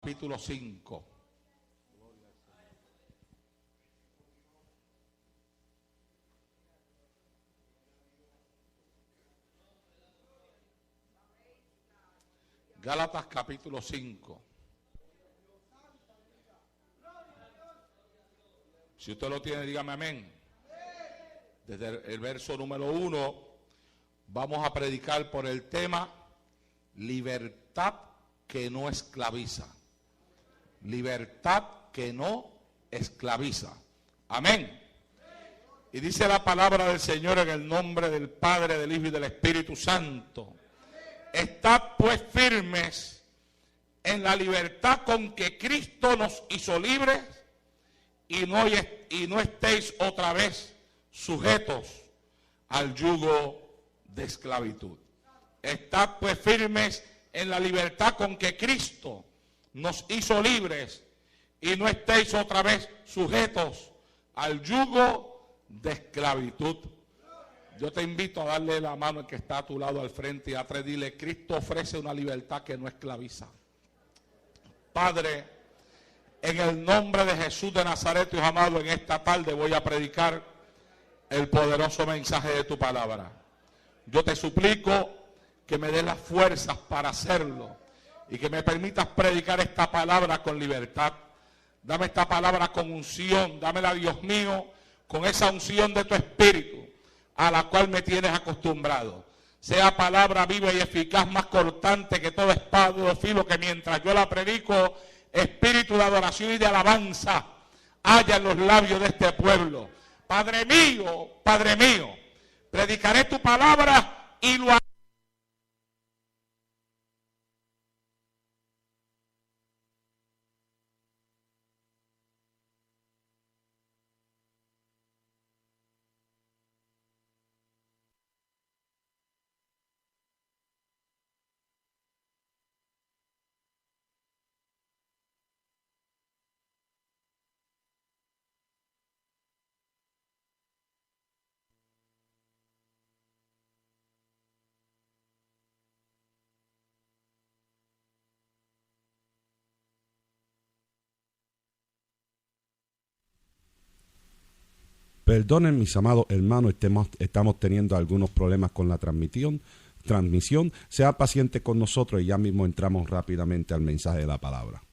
Capítulo 5. Gálatas capítulo 5. Si usted lo tiene, dígame amén. Desde el verso número 1 vamos a predicar por el tema libertad que no esclaviza. Libertad que no esclaviza. Amén. Y dice la palabra del Señor en el nombre del Padre, del Hijo y del Espíritu Santo. Estad pues firmes en la libertad con que Cristo nos hizo libres y no estéis otra vez sujetos al yugo de esclavitud. Estad pues firmes en la libertad con que Cristo nos hizo libres y no estéis otra vez sujetos al yugo de esclavitud. Yo te invito a darle la mano al que está a tu lado al frente y atrás, dile: Cristo ofrece una libertad que no esclaviza. Padre, en el nombre de Jesús de Nazaret, Dios amado, en esta tarde voy a predicar el poderoso mensaje de tu palabra. Yo te suplico que me des las fuerzas para hacerlo y que me permitas predicar esta palabra con libertad. Dame esta palabra con unción, dámela, Dios mío, con esa unción de tu espíritu a la cual me tienes acostumbrado. Sea palabra viva y eficaz, más cortante que toda espada de filo, que mientras yo la predico, espíritu de adoración y de alabanza haya en los labios de este pueblo. Padre mío, predicaré tu palabra y lo haré. Perdonen, mis amados hermanos, estamos teniendo algunos problemas con la transmisión. Sea paciente con nosotros y ya mismo entramos rápidamente al mensaje de la palabra.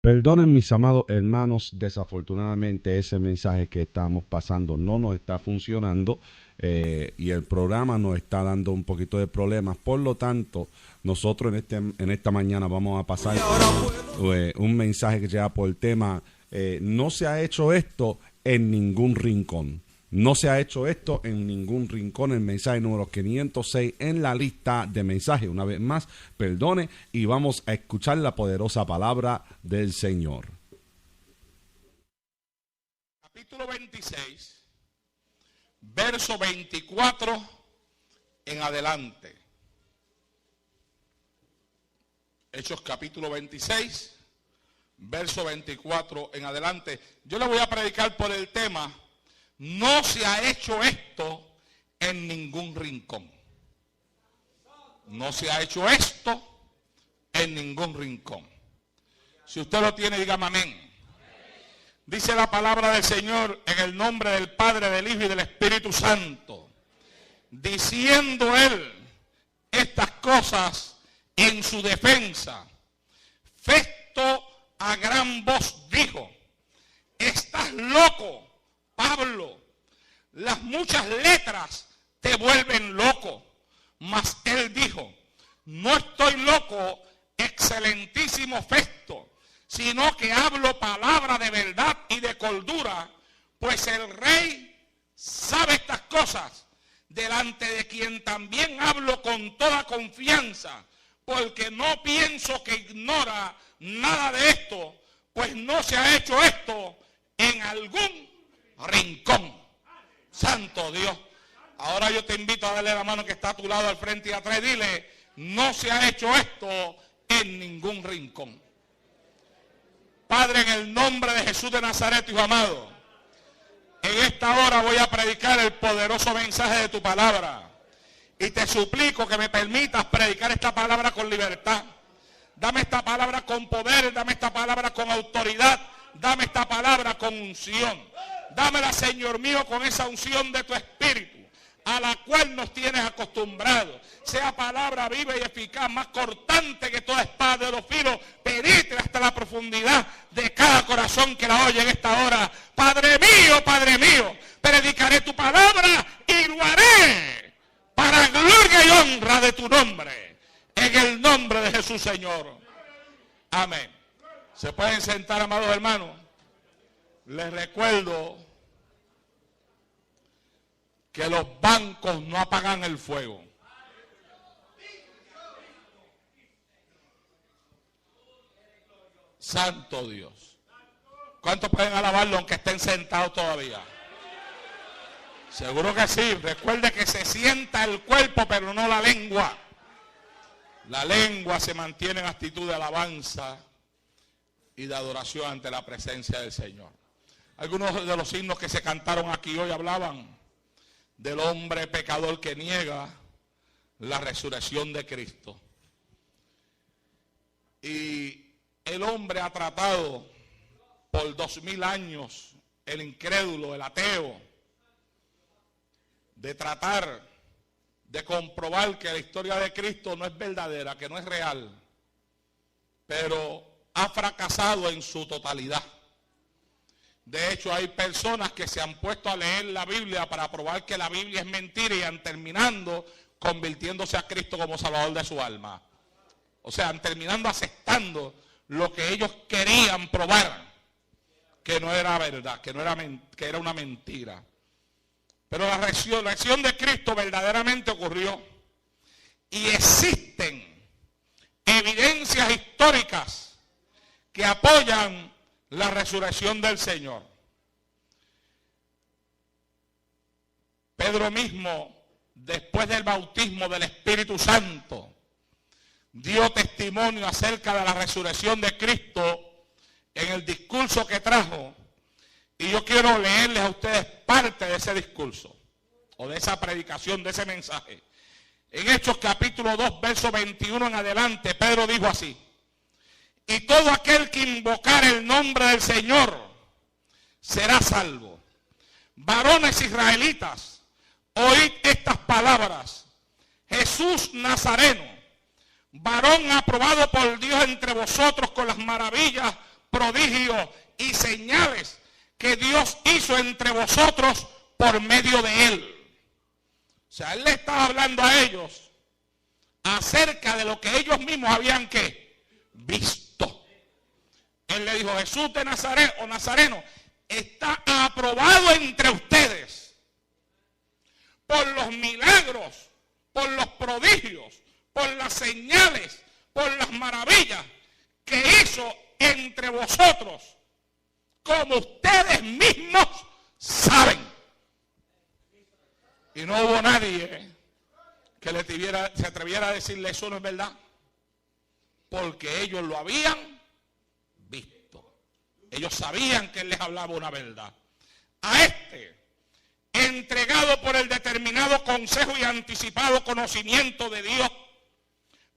Perdonen, mis amados hermanos, desafortunadamente ese mensaje que estamos pasando no nos está funcionando y el programa nos está dando un poquito de problemas. Por lo tanto, nosotros en esta mañana vamos a pasar un mensaje que lleva por el tema no se ha hecho esto en ningún rincón. No se ha hecho esto en ningún rincón. El mensaje número 506 en la lista de mensajes. Una vez más, perdone y vamos a escuchar la poderosa palabra del Señor. Capítulo 26, verso 24 en adelante. Hechos capítulo 26, verso 24 en adelante. Yo le voy a predicar por el tema: no se ha hecho esto en ningún rincón. No se ha hecho esto en ningún rincón. Si usted lo tiene, dígame amén. Dice la palabra del Señor en el nombre del Padre, del Hijo y del Espíritu Santo. Diciendo él estas cosas en su defensa, Festo a gran voz dijo: estás loco, Pablo, las muchas letras te vuelven loco. Mas él dijo: no estoy loco, excelentísimo Festo, sino que hablo palabra de verdad y de cordura, pues el rey sabe estas cosas, delante de quien también hablo con toda confianza, porque no pienso que ignora nada de esto, pues no se ha hecho esto en algún rincón. Santo Dios. Ahora yo te invito a darle la mano que está a tu lado, al frente y atrás, y dile: no se ha hecho esto en ningún rincón. Padre, en el nombre de Jesús de Nazaret, hijo amado, en esta hora voy a predicar el poderoso mensaje de tu palabra. Y te suplico que me permitas predicar esta palabra con libertad. Dame esta palabra con poder, dame esta palabra con autoridad, dame esta palabra con unción. Dámela, Señor mío, con esa unción de tu Espíritu, a la cual nos tienes acostumbrados. Sea palabra viva y eficaz, más cortante que toda espada de dos filos, penetre hasta la profundidad de cada corazón que la oye en esta hora. Padre mío, predicaré tu palabra y lo haré para gloria y honra de tu nombre, en el nombre de Jesús, Señor. Amén. ¿Se pueden sentar, amados hermanos? Les recuerdo que los bancos no apagan el fuego. Santo Dios. ¿Cuántos pueden alabarlo aunque estén sentados todavía? Seguro que sí. Recuerde que se sienta el cuerpo, pero no la lengua. La lengua se mantiene en actitud de alabanza y de adoración ante la presencia del Señor. Algunos de los himnos que se cantaron aquí hoy hablaban del hombre pecador que niega la resurrección de Cristo. Y el hombre ha tratado por 2000 años, el incrédulo, el ateo, de tratar de comprobar que la historia de Cristo no es verdadera, que no es real, pero ha fracasado en su totalidad. De hecho, hay personas que se han puesto a leer la Biblia para probar que la Biblia es mentira y han terminando convirtiéndose a Cristo como Salvador de su alma. O sea, han terminando aceptando lo que ellos querían probar, que no era verdad, que era una mentira. Pero la resurrección de Cristo verdaderamente ocurrió. Y existen evidencias históricas que apoyan la resurrección del Señor. Pedro mismo, después del bautismo del Espíritu Santo, dio testimonio acerca de la resurrección de Cristo en el discurso que trajo. Y yo quiero leerles a ustedes parte de ese discurso, o de esa predicación, de ese mensaje. En Hechos capítulo 2, verso 21 en adelante, Pedro dijo así: y todo aquel que invocar el nombre del Señor será salvo. Varones israelitas, oíd estas palabras. Jesús Nazareno, varón aprobado por Dios entre vosotros con las maravillas, prodigios y señales que Dios hizo entre vosotros por medio de él. O sea, él le estaba hablando a ellos acerca de lo que ellos mismos habían visto. Él le dijo, Jesús de Nazaret o Nazareno está aprobado entre ustedes por los milagros, por los prodigios, por las señales, por las maravillas que hizo entre vosotros, como ustedes mismos saben. Y no hubo nadie que se atreviera a decirle eso no es verdad, porque ellos lo habían visto. Ellos sabían que él les hablaba una verdad. A este, entregado por el determinado consejo y anticipado conocimiento de Dios,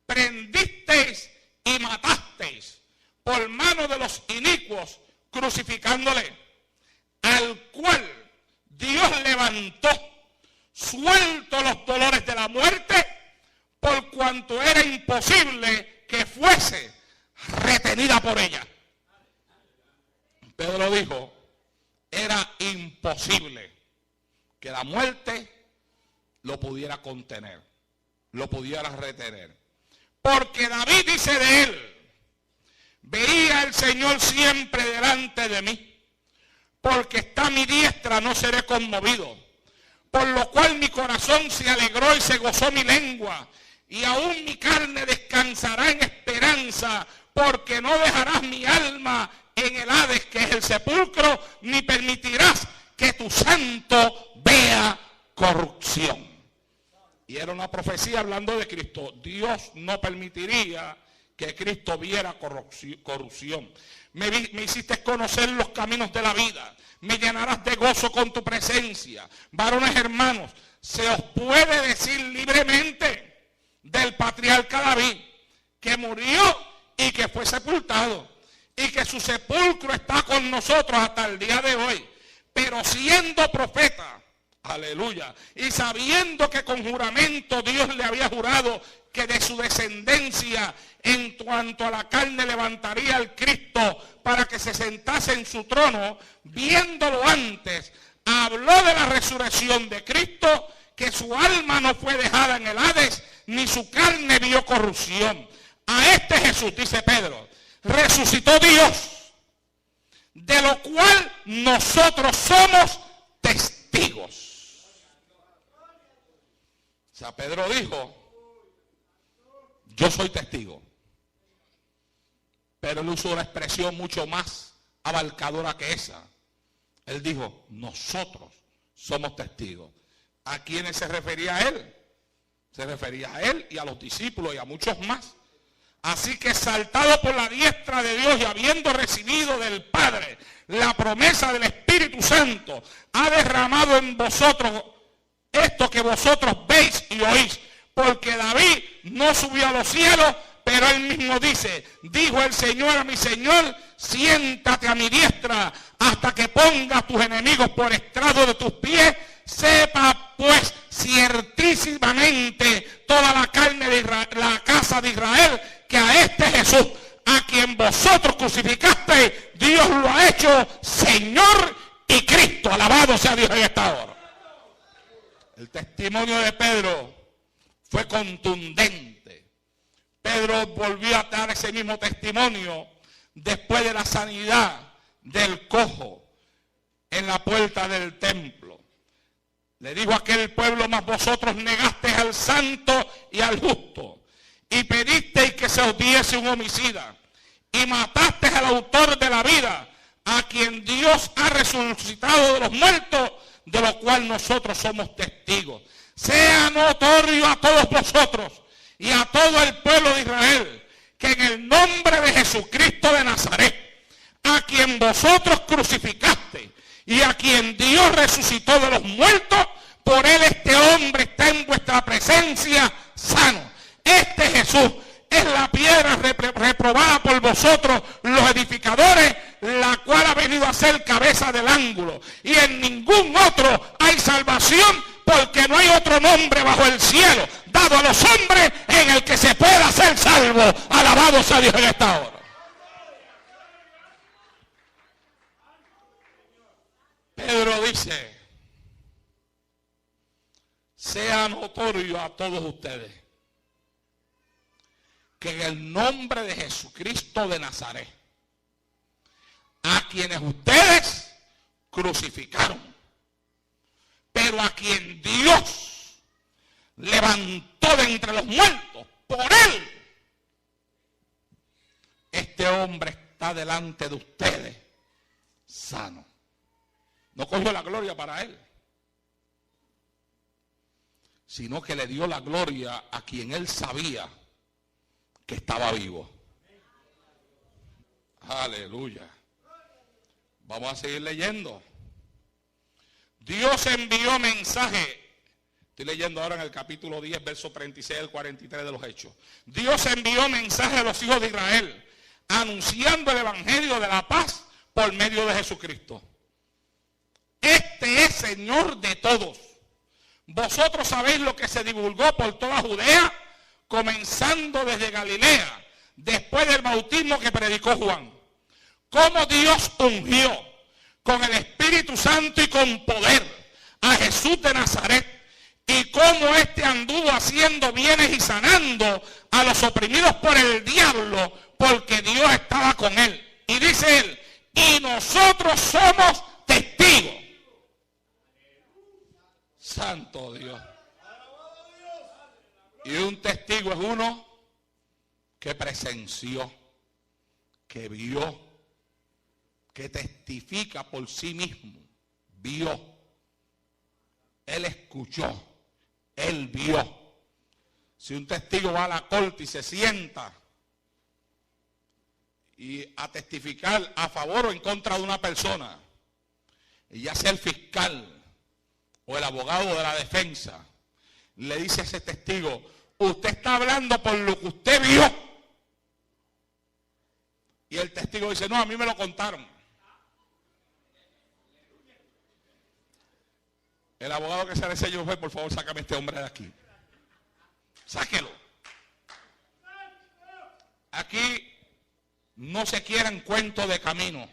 prendisteis y matasteis por mano de los inicuos, crucificándole, al cual Dios levantó, suelto los dolores de la muerte, por cuanto era imposible que fuese retenida por ella. Pedro dijo, era imposible que la muerte lo pudiera contener, lo pudiera retener. Porque David dice de él, veía al Señor siempre delante de mí, porque está a mi diestra, no seré conmovido. Por lo cual mi corazón se alegró y se gozó mi lengua, y aún mi carne descansará en esperanza, porque no dejarás mi alma en el Hades, que es el sepulcro, ni permitirás que tu santo vea corrupción. Y era una profecía hablando de Cristo. Dios no permitiría que Cristo viera corrupción. Me hiciste conocer los caminos de la vida. Me llenarás de gozo con tu presencia. Varones hermanos, se os puede decir libremente del patriarca David, que murió y que fue sepultado, y que su sepulcro está con nosotros hasta el día de hoy. Pero siendo profeta, aleluya, y sabiendo que con juramento Dios le había jurado que de su descendencia en cuanto a la carne levantaría al Cristo para que se sentase en su trono, viéndolo antes, habló de la resurrección de Cristo, que su alma no fue dejada en el Hades, ni su carne vio corrupción. A este Jesús, dice Pedro, resucitó Dios, de lo cual nosotros somos testigos. O sea, Pedro dijo, yo soy testigo. Pero él usó una expresión mucho más abarcadora que esa. Él dijo, nosotros somos testigos. ¿A quiénes se refería a él? Se refería a él y a los discípulos y a muchos más. Así que exaltado por la diestra de Dios y habiendo recibido del Padre la promesa del Espíritu Santo, ha derramado en vosotros esto que vosotros veis y oís. Porque David no subió a los cielos, pero él mismo dice, dijo el Señor a mi Señor, siéntate a mi diestra hasta que ponga a tus enemigos por estrado de tus pies. Sepa pues ciertísimamente toda la carne de Israel, la casa de Israel, que a este Jesús, a quien vosotros crucificasteis, Dios lo ha hecho Señor y Cristo. Alabado sea Dios en esta hora. El testimonio de Pedro fue contundente. Pedro volvió a dar ese mismo testimonio después de la sanidad del cojo en la puerta del templo. Le dijo a aquel pueblo, mas vosotros negasteis al santo y al justo, y pedisteis que se os diese un homicida, y matasteis al autor de la vida, a quien Dios ha resucitado de los muertos, de lo cual nosotros somos testigos. Sea notorio a todos vosotros y a todo el pueblo de Israel, que en el nombre de Jesucristo de Nazaret, a quien vosotros crucificasteis y a quien Dios resucitó de los muertos, por él este hombre está en vuestra presencia sano. Este Jesús es la piedra reprobada por vosotros los edificadores, la cual ha venido a ser cabeza del ángulo. Y en ningún otro hay salvación, porque no hay otro nombre bajo el cielo dado a los hombres en el que se pueda ser salvo. Alabado sea Dios en esta hora. dice, sea notorio a todos ustedes que en el nombre de Jesucristo de Nazaret, a quienes ustedes crucificaron, pero a quien Dios levantó de entre los muertos, por él, este hombre está delante de ustedes sano. No cogió la gloria para él, sino que le dio la gloria a quien él sabía que estaba vivo. Aleluya. Vamos a seguir leyendo. Dios envió mensaje. Estoy leyendo ahora en el capítulo 10, verso 36 al 43 de los Hechos. Dios envió mensaje a los hijos de Israel, anunciando el evangelio de la paz por medio de Jesucristo. Este es Señor de todos. Vosotros sabéis lo que se divulgó por toda Judea, comenzando desde Galilea, después del bautismo que predicó Juan. Cómo Dios ungió con el Espíritu Santo y con poder a Jesús de Nazaret, y cómo éste anduvo haciendo bienes y sanando a los oprimidos por el diablo, porque Dios estaba con él. Y dice él, y nosotros somos testigos. Santo Dios. Y un testigo es uno que presenció, que vio, que testifica por sí mismo. Vio. Él escuchó. Él vio. Si un testigo va a la corte y se sienta y a testificar a favor o en contra de una persona, y ya sea el fiscal o el abogado de la defensa, le dice a ese testigo, usted está hablando por lo que usted vio. Y el testigo dice, no, a mí me lo contaron. El abogado que se le selló fue, por favor, sácame a este hombre de aquí. Sáquelo. Aquí no se quieren cuentos de camino.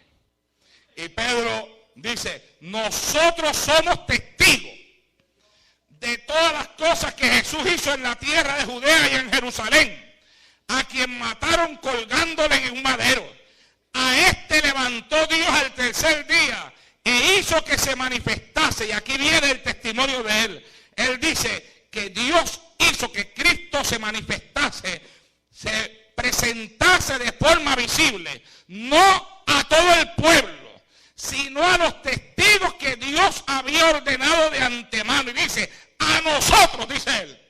Y Pedro dice, nosotros somos testigos de todas las cosas que Jesús hizo en la tierra de Judea y en Jerusalén, a quien mataron colgándole en un madero. A este levantó Dios al tercer día e hizo que se manifestase. Y aquí viene el testimonio de él. Él dice que Dios hizo que Cristo se manifestase, se presentase de forma visible, no a todo el pueblo, sino a los testigos que Dios había ordenado de antemano. Y dice, a nosotros, dice él,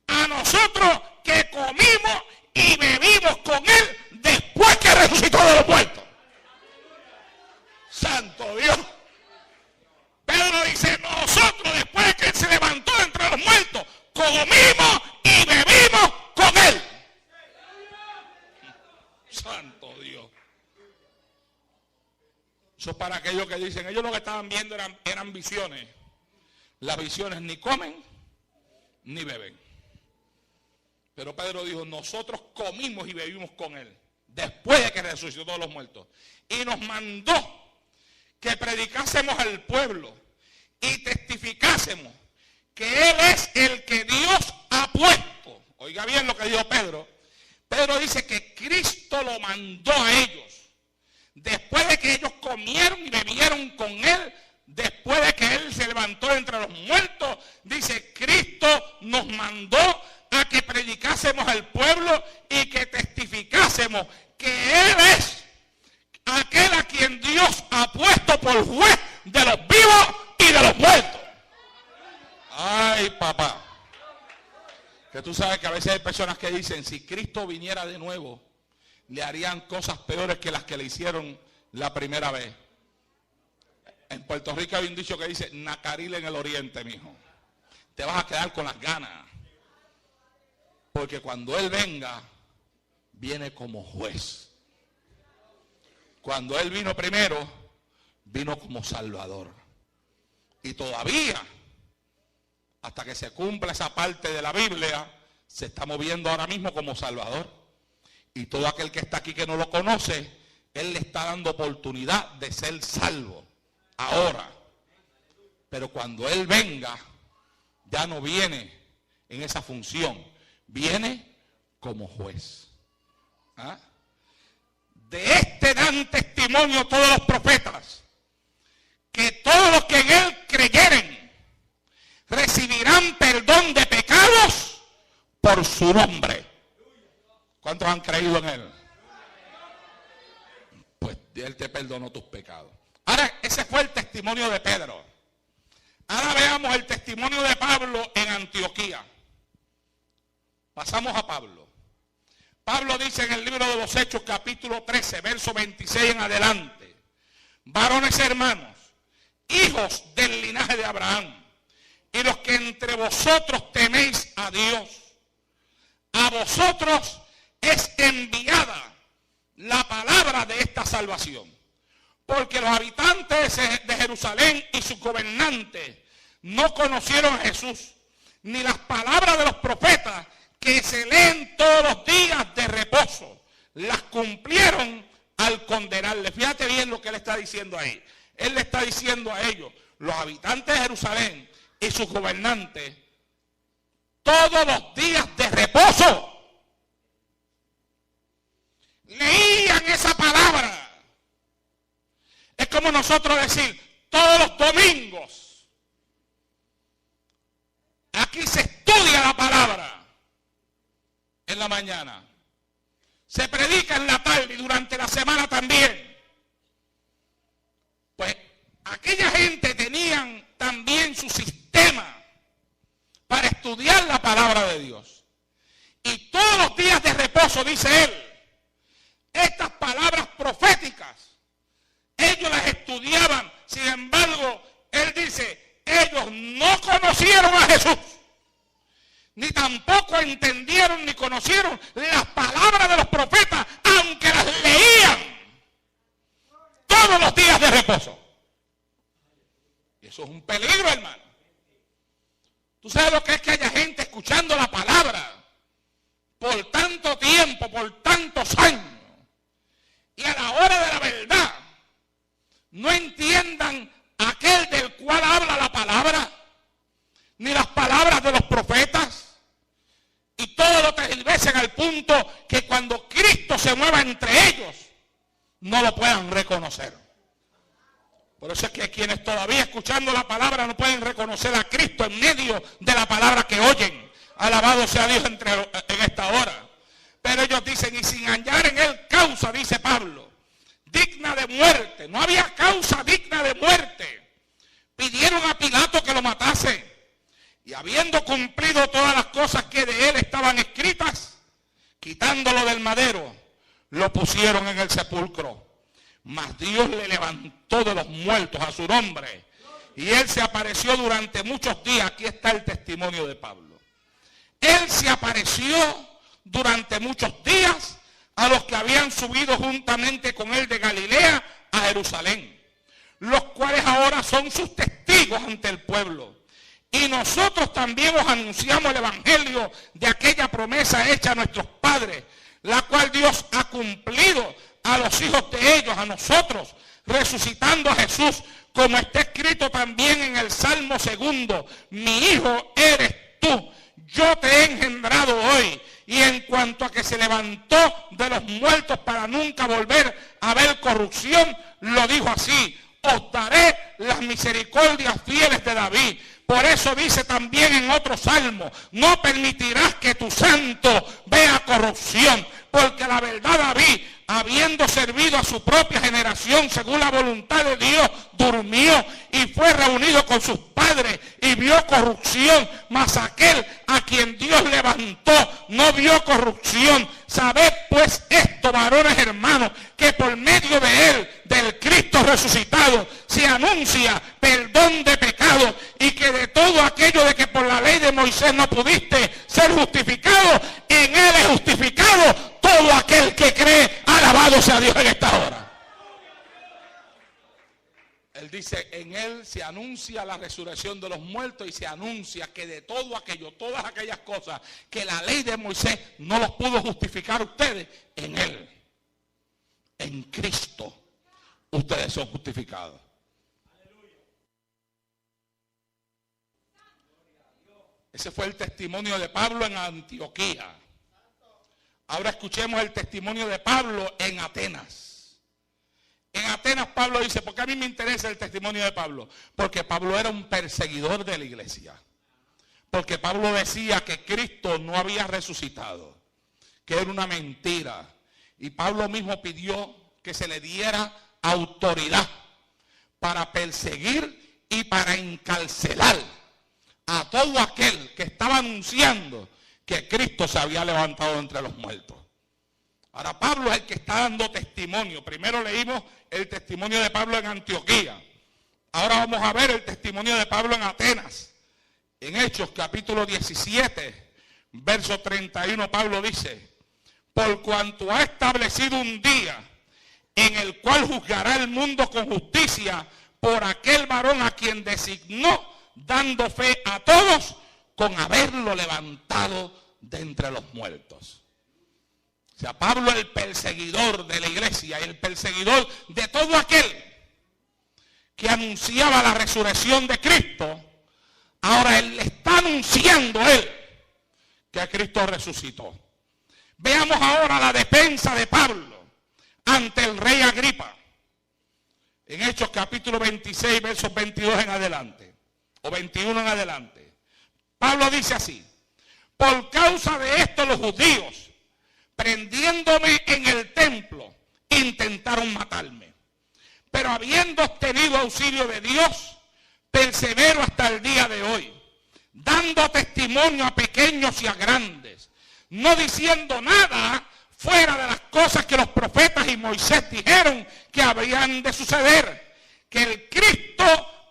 a nosotros que comimos y bebimos con él después que resucitó de los muertos. Santo Dios. Pedro dice, nosotros después de que él se levantó entre los muertos, comimos y bebimos con él. Santo Dios. Eso es para aquellos que dicen, ellos lo que estaban viendo eran visiones. Las visiones ni comen ni beben. Pero Pedro dijo, nosotros comimos y bebimos con él después de que resucitó de los muertos. Y nos mandó que predicásemos al pueblo y testificásemos que él es el que Dios ha puesto. Oiga bien lo que dijo Pedro. Pedro dice que Cristo lo mandó a ellos. Después de que ellos comieron y bebieron con él, después de que él se levantó entre los muertos, dice, Cristo nos mandó a que predicásemos al pueblo y que testificásemos que él es aquel a quien Dios ha puesto por juez de los vivos y de los muertos. Ay, papá. Que tú sabes que a veces hay personas que dicen, si Cristo viniera de nuevo, le harían cosas peores que las que le hicieron la primera vez. En Puerto Rico hay un dicho que dice, nacaril en el oriente, mijo. Te vas a quedar con las ganas. Porque cuando él venga, viene como juez. Cuando él vino primero, vino como salvador. Y todavía, hasta que se cumpla esa parte de la Biblia, se está moviendo ahora mismo como salvador. Y todo aquel que está aquí que no lo conoce, él le está dando oportunidad de ser salvo. Ahora. Pero cuando Él venga, ya no viene en esa función, viene como juez. ¿Ah? De este dan testimonio todos los profetas, que todos los que en Él creyeren recibirán perdón de pecados por su nombre. ¿Cuántos han creído en Él? Pues Él te perdonó tus pecados. Ahora, ese fue el testimonio de Pedro. Ahora veamos el testimonio de Pablo en Antioquía. Pasamos a Pablo. Pablo dice en el libro de los Hechos, capítulo 13, verso 26 en adelante: varones hermanos, hijos del linaje de Abraham, y los que entre vosotros teméis a Dios, a vosotros es enviada la palabra de esta salvación. Porque los habitantes de Jerusalén y sus gobernantes no conocieron a Jesús, ni las palabras de los profetas que se leen todos los días de reposo, las cumplieron al condenarle. Fíjate bien lo que él está diciendo ahí. Él le está diciendo a ellos, los habitantes de Jerusalén y sus gobernantes, todos los días de reposo leían esa palabra. Es como nosotros decir, todos los domingos aquí se estudia la palabra en la mañana, se predica en la tarde y durante la semana también. Pues aquella gente tenían también su sistema para estudiar la palabra de Dios. Y todos los días de reposo, dice él, estas palabras proféticas, ellos las estudiaban. Sin embargo, él dice, ellos no conocieron a Jesús, ni tampoco entendieron ni conocieron las palabras de los profetas, aunque las leían todos los días de reposo. Y eso es un peligro, hermano. Tú sabes lo que es que haya gente escuchando la palabra por tanto tiempo, por tantos años, y a la hora de la verdad no entiendan aquel del cual habla la palabra, ni las palabras de los profetas, y todo lo tergiversen al punto que cuando Cristo se mueva entre ellos, no lo puedan reconocer. Por eso es que quienes todavía escuchando la palabra no pueden reconocer a Cristo en medio de la palabra que oyen. Alabado sea Dios en esta hora. Pero ellos dicen, y sin hallar en él causa, dice Pablo, digna de muerte. No había causa digna de muerte. Pidieron a Pilato que lo matase. Y habiendo cumplido todas las cosas que de él estaban escritas, quitándolo del madero, lo pusieron en el sepulcro. Mas Dios le levantó de los muertos a su nombre. Y él se apareció durante muchos días. Aquí está el testimonio de Pablo. Él se apareció durante muchos días a los que habían subido juntamente con él de Galilea a Jerusalén, los cuales ahora son sus testigos ante el pueblo. Y nosotros también os anunciamos el evangelio de aquella promesa hecha a nuestros padres, la cual Dios ha cumplido a los hijos de ellos, a nosotros, resucitando a Jesús, como está escrito también en el Salmo 2, mi hijo eres tú, yo te he engendrado hoy. Y en cuanto a que se levantó de los muertos para nunca volver a ver corrupción, lo dijo así, os daré las misericordias fieles de David. Por eso dice también en otro salmo, no permitirás que tu santo vea corrupción, porque la verdad David, habiendo servido a su propia generación según la voluntad de Dios, durmió y fue reunido con sus padres y vio corrupción, mas aquel a quien Dios levantó no vio corrupción. Sabed pues esto, varones hermanos, que por medio de él, del Cristo resucitado, se anuncia perdón de pecados, y que de todo aquello de que por la ley de Moisés no pudiste ser justificado, en él es justificado todo aquel que cree. Alabado sea Dios en esta hora. Él dice, en él se anuncia la resurrección de los muertos, y se anuncia que de todo aquello, todas aquellas cosas que la ley de Moisés no los pudo justificar ustedes, en él, en Cristo, ustedes son justificados. Ese fue el testimonio de Pablo en Antioquía. Ahora escuchemos el testimonio de Pablo en Atenas. En Atenas Pablo dice, ¿por qué a mí me interesa el testimonio de Pablo? Porque Pablo era un perseguidor de la iglesia. Porque Pablo decía que Cristo no había resucitado, que era una mentira. Y Pablo mismo pidió que se le diera autoridad para perseguir y para encarcelar a todo aquel que estaba anunciando que Cristo se había levantado entre los muertos. Ahora Pablo es el que está dando testimonio. Primero leímos el testimonio de Pablo en Antioquía. Ahora vamos a ver el testimonio de Pablo en Atenas. En Hechos capítulo 17, verso 31, Pablo dice, por cuanto ha establecido un día en el cual juzgará el mundo con justicia por aquel varón a quien designó, dando fe a todos con haberlo levantado de entre los muertos. O sea, Pablo es el perseguidor de la iglesia, el perseguidor de todo aquel que anunciaba la resurrección de Cristo. Ahora él está anunciando que Cristo resucitó. Veamos ahora la defensa de Pablo ante el rey Agripa. En Hechos capítulo 26, versos 22 en adelante, o 21 en adelante. Pablo dice así, por causa de esto los judíos, prendiéndome en el templo, intentaron matarme. Pero habiendo obtenido auxilio de Dios, persevero hasta el día de hoy, dando testimonio a pequeños y a grandes, no diciendo nada fuera de las cosas que los profetas y Moisés dijeron que habrían de suceder, que el Cristo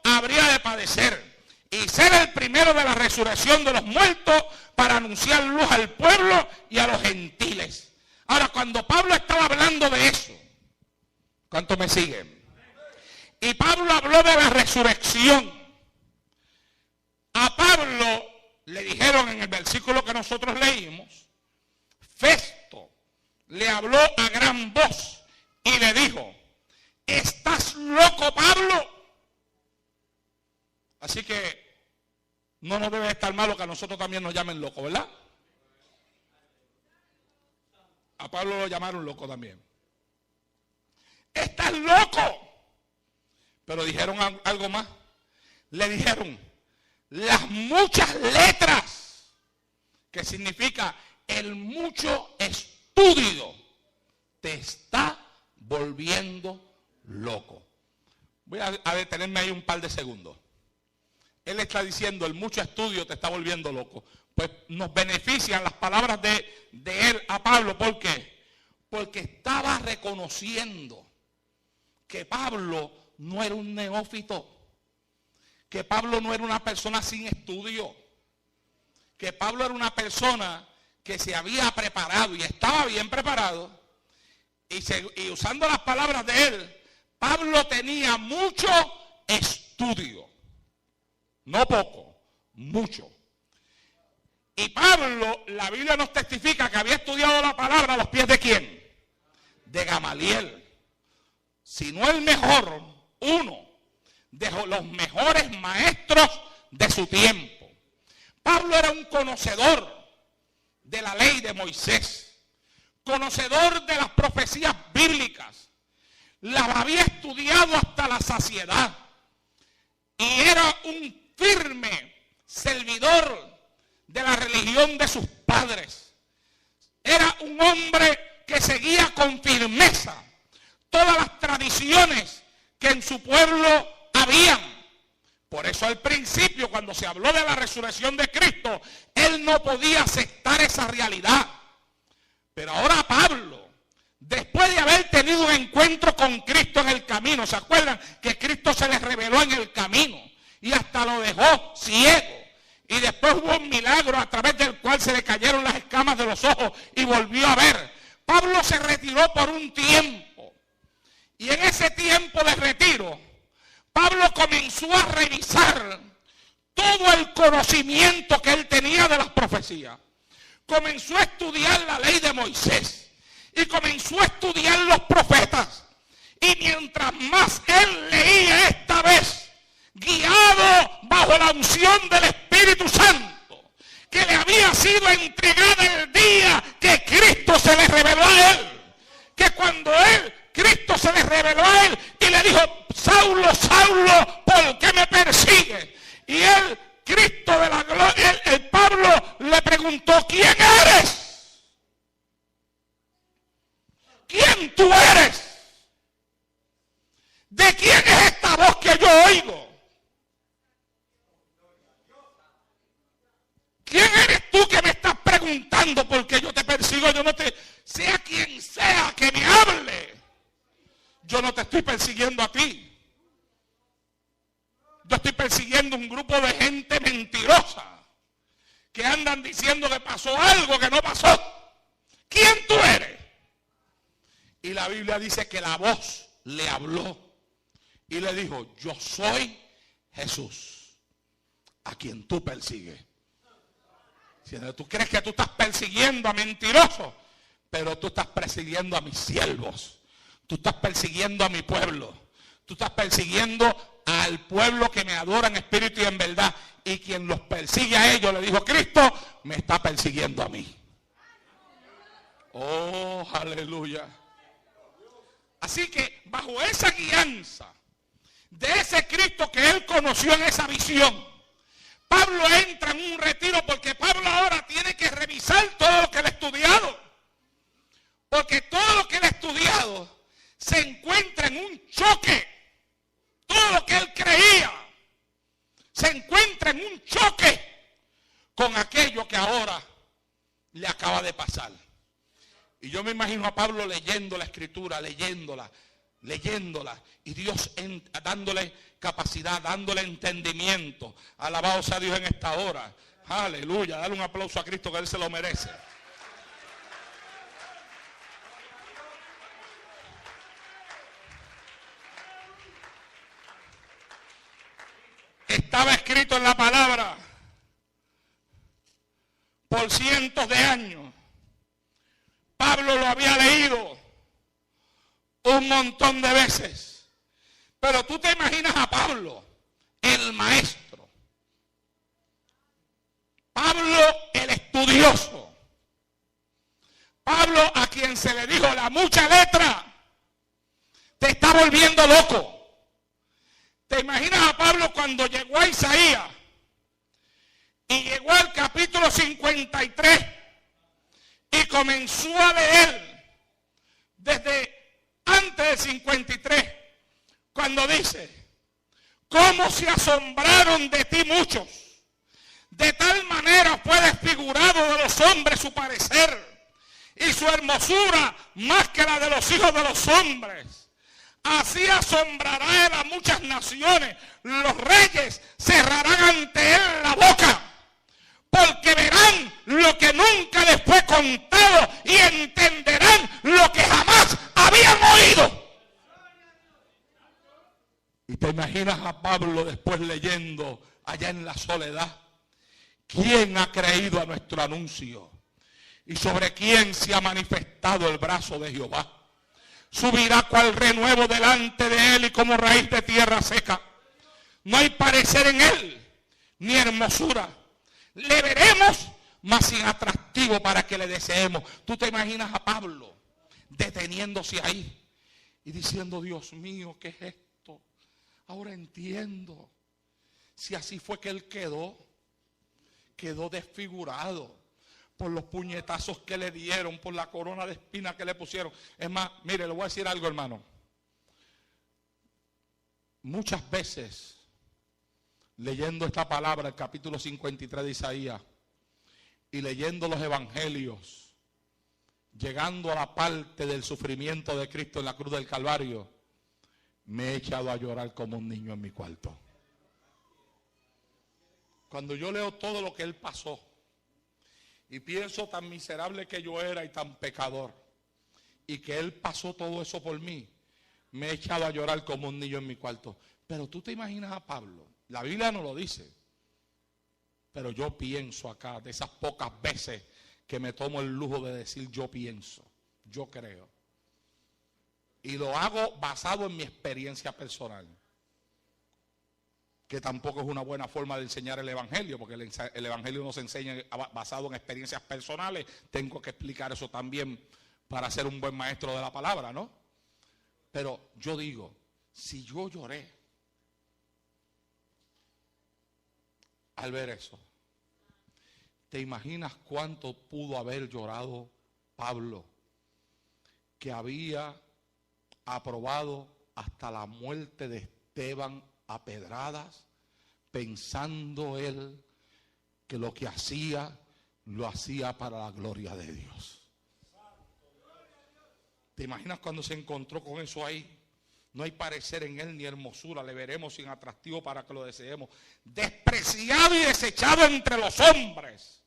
habría de padecer y ser el primero de la resurrección de los muertos para anunciar luz al pueblo y a los gentiles. Ahora, cuando Pablo estaba hablando de eso, ¿cuántos me siguen? Y Pablo habló de la resurrección. A Pablo le dijeron en el versículo que nosotros leímos, Festo le habló a gran voz y le dijo, ¿estás loco, Pablo? Así que no nos debe estar malo que a nosotros también nos llamen loco, ¿verdad? A Pablo lo llamaron loco también. ¡Estás loco! Pero dijeron algo más. Le dijeron, las muchas letras, que significa el mucho estudio, te está volviendo loco. Voy a detenerme ahí un par de segundos. Él está diciendo, el mucho estudio te está volviendo loco. Pues nos benefician las palabras de él a Pablo. ¿Por qué? Porque estaba reconociendo que Pablo no era un neófito, que Pablo no era una persona sin estudio, que Pablo era una persona que se había preparado y estaba bien preparado. Y usando las palabras de él, Pablo tenía mucho estudio. No poco, mucho. Y Pablo, la Biblia nos testifica que había estudiado la palabra a los pies de ¿quién? De Gamaliel. Si no el mejor, uno de los mejores maestros de su tiempo. Pablo era un conocedor de la ley de Moisés, conocedor de las profecías bíblicas, las había estudiado hasta la saciedad y era un firme servidor de la religión de sus padres. Era un hombre que seguía con firmeza todas las tradiciones que en su pueblo habían. Por eso al principio, cuando se habló de la resurrección de Cristo, él no podía aceptar esa realidad. Pero ahora Pablo, después de haber tenido un encuentro con Cristo en el camino, ¿se acuerdan que Cristo se les reveló en el camino y hasta lo dejó ciego? Y después hubo un milagro a través del cual se le cayeron las escamas de los ojos y volvió a ver. Pablo se retiró por un tiempo. Y en ese tiempo de retiro, Pablo comenzó a revisar todo el conocimiento que él tenía de las profecías. Comenzó a estudiar la ley de Moisés. Y comenzó a estudiar los profetas. Y mientras más él leía esta vez, guiado bajo la unción del Espíritu Santo, que le había sido entregada el día que Cristo se le reveló a él. Que cuando Cristo se le reveló a él y le dijo, Saulo, Saulo, ¿por qué me persigues? Y él, Cristo de la gloria, el Pablo le preguntó, ¿quién eres? ¿Quién tú eres? ¿De quién es esta voz que yo oigo? ¿Quién eres tú que me estás preguntando por qué yo te persigo? Yo no te... Sea quien sea que me hable, yo no te estoy persiguiendo a ti. Yo estoy persiguiendo un grupo de gente mentirosa que andan diciendo que pasó algo que no pasó. ¿Quién tú eres? Y la Biblia dice que la voz le habló y le dijo, yo soy Jesús, a quien tú persigues. Si tú crees que tú estás persiguiendo a mentirosos, pero tú estás persiguiendo a mis siervos. Tú estás persiguiendo a mi pueblo. Tú estás persiguiendo al pueblo que me adora en espíritu y en verdad. Y quien los persigue a ellos, le dijo Cristo, me está persiguiendo a mí. Oh, aleluya. Así que bajo esa guianza de ese Cristo que él conoció en esa visión, Pablo entra en un retiro porque Pablo ahora tiene que revisar todo lo que él ha estudiado. Porque todo lo que él ha estudiado se encuentra en un choque. Todo lo que él creía se encuentra en un choque con aquello que ahora le acaba de pasar. Y yo me imagino a Pablo leyendo la escritura, leyéndola, y Dios dándole capacidad, dándole entendimiento. Alabado sea Dios en esta hora. Aleluya, dale un aplauso a Cristo que él se lo merece. Estaba escrito en la palabra por cientos de años. Pablo lo había leído un montón de veces. Pero tú te imaginas a Pablo, el maestro. Pablo, el estudioso. Pablo, a quien se le dijo la mucha letra, te está volviendo loco. ¿Te imaginas a Pablo cuando llegó a Isaías y llegó al capítulo 53 y comenzó a leer desde antes del 53, cuando dice, cómo se asombraron de ti muchos, de tal manera fue desfigurado de los hombres su parecer y su hermosura más que la de los hijos de los hombres. Así asombrará él a muchas naciones. Los reyes cerrarán ante él la boca, porque verán lo que nunca les fue contado y entenderán lo que jamás habían oído. Y te imaginas a Pablo después leyendo allá en la soledad, ¿quién ha creído a nuestro anuncio? ¿Y sobre quién se ha manifestado el brazo de Jehová? Subirá cual renuevo delante de él y como raíz de tierra seca. No hay parecer en él, ni hermosura. Le veremos, mas sin atractivo para que le deseemos. Tú te imaginas a Pablo deteniéndose ahí y diciendo, Dios mío, ¿qué es esto? Ahora entiendo. Si así fue que él quedó desfigurado por los puñetazos que le dieron, por la corona de espinas que le pusieron. Es más, mire, le voy a decir algo, hermano. Muchas veces, leyendo esta palabra, el capítulo 53 de Isaías, y leyendo los evangelios, llegando a la parte del sufrimiento de Cristo en la cruz del Calvario, me he echado a llorar como un niño en mi cuarto. Cuando yo leo todo lo que él pasó, y pienso tan miserable que yo era y tan pecador, y que él pasó todo eso por mí, me he echado a llorar como un niño en mi cuarto. Pero tú te imaginas a Pablo, la Biblia no lo dice, pero yo pienso acá, de esas pocas veces que me tomo el lujo de decir yo pienso, yo creo. Y lo hago basado en mi experiencia personal. que tampoco es una buena forma de enseñar el Evangelio, porque el Evangelio no se enseña basado en experiencias personales. Tengo que explicar eso también para ser un buen maestro de la palabra, ¿no? Pero yo digo, si yo lloré al ver eso, ¿te imaginas cuánto pudo haber llorado Pablo, que había aprobado hasta la muerte de Esteban a pedradas, pensando él que lo que hacía, lo hacía para la gloria de Dios? ¿Te imaginas cuando se encontró con eso ahí? No hay parecer en él ni hermosura, le veremos sin atractivo para que lo deseemos. Despreciado y desechado entre los hombres,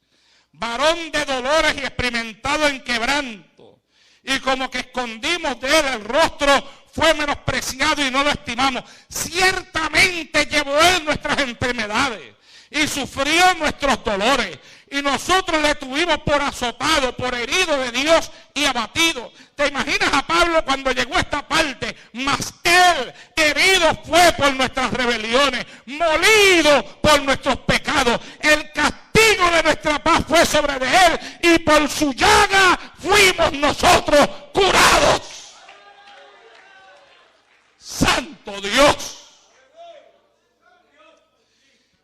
varón de dolores y experimentado en quebranto. Y como que escondimos de él el rostro, fue menospreciado y no lo estimamos. Ciertamente llevó él nuestras enfermedades y sufrió nuestros dolores. Y nosotros le tuvimos por azotado, por herido de Dios y abatido. ¿Te imaginas a Pablo cuando llegó a esta parte? Mas él herido fue por nuestras rebeliones, molido por nuestros pecados. El castigo de nuestra paz fue sobre de él y por su llaga fuimos nosotros curados. ¡Santo Dios!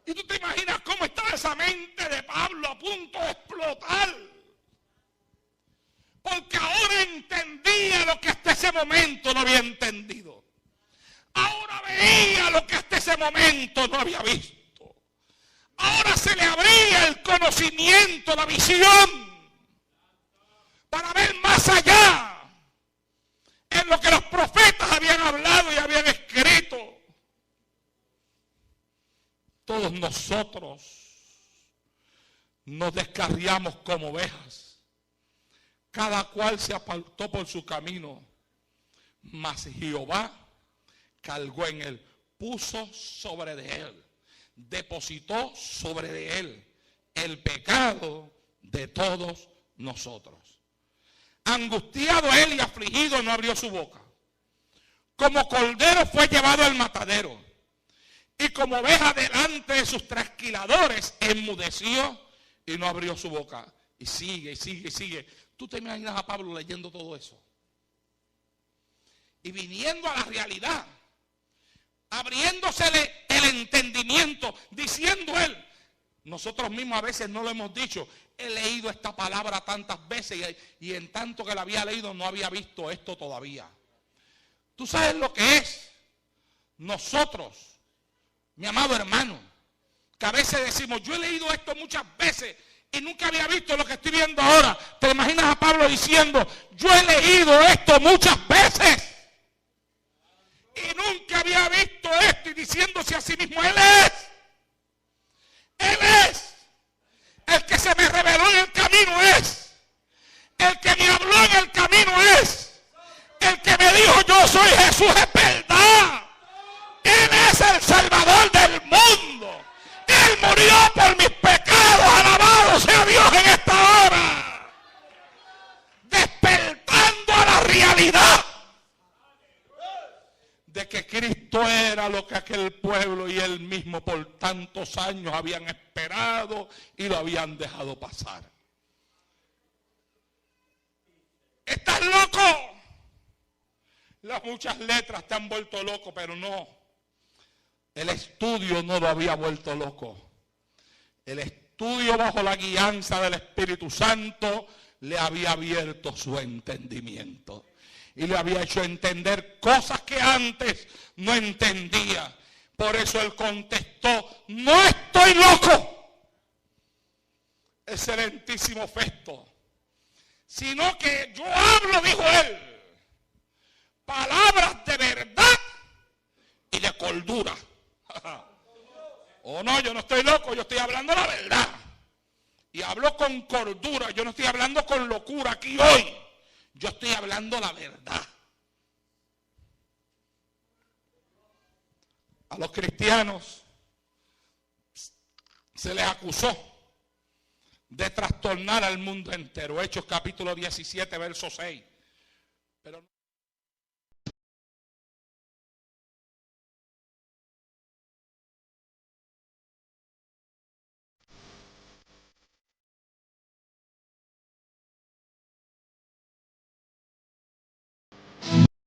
Y tú te imaginas cómo estaba esa mente de Pablo a punto de explotar. Porque ahora entendía lo que hasta ese momento no había entendido. Ahora veía lo que hasta ese momento no había visto. Ahora se le abría el conocimiento, la visión, para ver más allá en lo que los profetas habían hablado y habían escrito. Todos nosotros nos descarriamos como ovejas. Cada cual se apartó por su camino. Mas Jehová cargó en él, puso sobre de él, depositó sobre de él el pecado de todos nosotros. Angustiado él y afligido no abrió su boca. Como cordero fue llevado al matadero. Y como oveja delante de sus trasquiladores, enmudeció y no abrió su boca. Y sigue, y sigue, y sigue. ¿Tú te imaginas a Pablo leyendo todo eso? Y viniendo a la realidad, abriéndosele el entendimiento, diciendo él, nosotros mismos a veces no lo hemos dicho, he leído esta palabra tantas veces y en tanto que la había leído no había visto esto todavía. ¿Tú sabes lo que es? Nosotros, mi amado hermano, que a veces decimos, yo he leído esto muchas veces y nunca había visto lo que estoy viendo ahora. ¿Te imaginas a Pablo diciendo, yo he leído esto muchas veces y nunca había visto esto, y diciéndose a sí mismo, Él es el que se me reveló en el camino, es el que me habló en el camino, es el que me dijo, yo soy Jesús, es verdad. Él es el Salvador del mundo. Él murió por mis pecados. Alabado sea Dios en esta hora. Despertando a la realidad de que Cristo era lo que aquel pueblo y él mismo por tantos años habían esperado y lo habían dejado pasar. ¿Estás loco? Las muchas letras te han vuelto loco, pero no. El estudio no lo había vuelto loco. El estudio bajo la guianza del Espíritu Santo le había abierto su entendimiento. Y le había hecho entender cosas que antes no entendía. Por eso él contestó, no estoy loco, excelentísimo Festo, sino que yo hablo, dijo él, palabras de verdad y de cordura. Oh no, yo no estoy loco, yo estoy hablando la verdad. Y hablo con cordura, yo no estoy hablando con locura aquí hoy. Yo estoy hablando la verdad. A los cristianos se les acusó de trastornar al mundo entero. Hechos capítulo 17, verso 6. Pero